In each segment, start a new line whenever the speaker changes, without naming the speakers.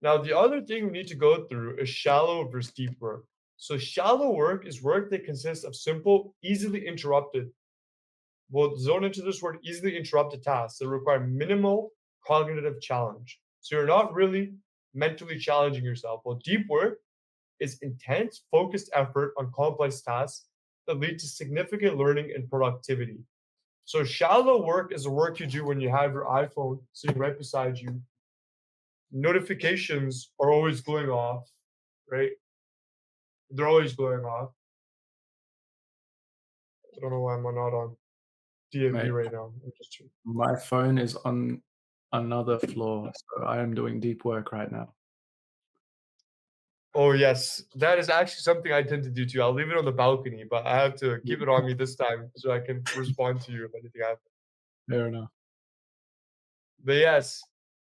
Now, the other thing we need to go through is shallow versus deep work. So, shallow work is work that consists of simple, easily interrupted, we'll zone into this word easily interrupted tasks that require minimal cognitive challenge. So, you're not really mentally challenging yourself. Well, deep work is intense, focused effort on complex tasks that lead to significant learning and productivity. So, shallow work is the work you do when you have your iPhone sitting right beside you. Notifications are always going off, right? They're always going off. I don't know why I'm not on DMV
Mate,
right now. I'm just
my phone is on another floor, so I am doing deep work right now.
Oh, yes. That is actually something I tend to do too. I'll leave it on the balcony, but I have to keep it on me this time so I can respond to you if anything happens.
Fair enough.
But yes,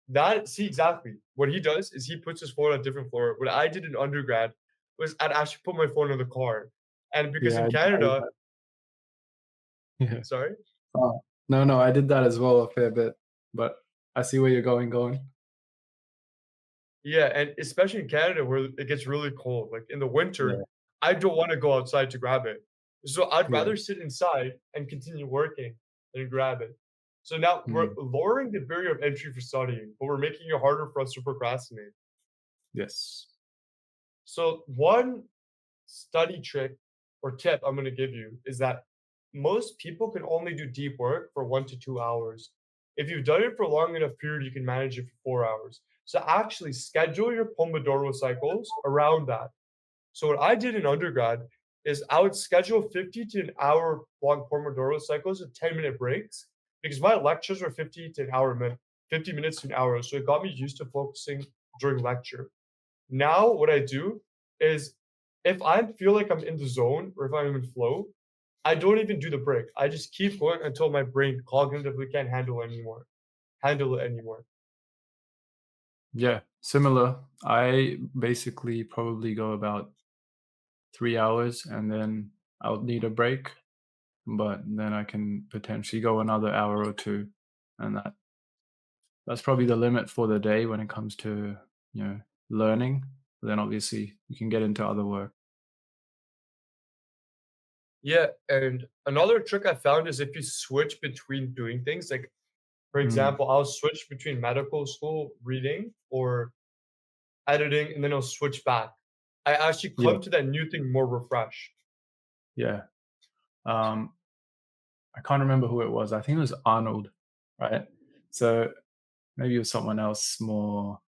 that see exactly what he does is he puts his phone on a different floor. What I did in undergrad was I'd actually put my phone in the car. And because
Yeah,
in
I did
Canada,
that. Yeah.
sorry?
Oh, no, no, I did that as well a fair bit, but I see where you're going.
Yeah, and especially in Canada where it gets really cold. Like in the
Yeah,
winter, I don't want to go outside to grab it. So I'd
yeah.
rather sit inside and continue working than grab it. So now we're
Mm,
lowering the barrier of entry for studying, but we're making it harder for us to procrastinate.
yes.
So one study trick or tip I'm going to give you is that most people can only do deep work for 1 to 2 hours. If you've done it for a long enough period, you can manage it for 4 hours. So actually schedule your Pomodoro cycles around that. So what I did in undergrad is I would schedule 50 to an hour long Pomodoro cycles with 10-minute breaks because my lectures were 50 to an hour minute, 50 minutes to an hour. So it got me used to focusing during lecture. Now what I do is if I feel like I'm in the zone or if I'm in flow, I don't even do the break. I just keep going until my brain cognitively can't handle it anymore.
Yeah, similar. I basically probably go about 3 hours and then I'll need a break, but then I can potentially go another hour or 2, and that's probably the limit for the day when it comes to, learning. Then obviously you can get into other work.
Yeah, and another trick I found is if you switch between doing things, like for
Mm,
example, I'll switch between medical school reading or editing, and then I'll switch back. I actually
yeah,
come to that new thing more refreshed.
yeah. Um, I can't remember who it was. I think it was Arnold, right? So maybe it was someone else more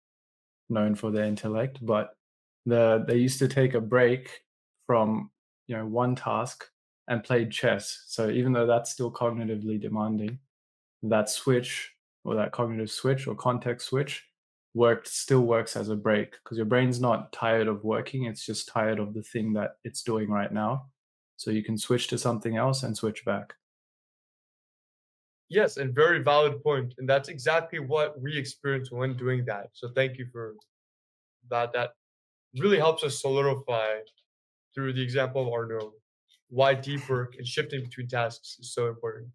known for their intellect, but they used to take a break from, one task and play chess. So even though that's still cognitively demanding, that switch or that cognitive switch or context switch still works as a break because your brain's not tired of working, it's just tired of the thing that it's doing right now. So you can switch to something else and switch back.
Yes, and very valid point, and that's exactly what we experience when doing that. So thank you for that. That really helps us solidify through the example of Arno why deep work and shifting between tasks is so important.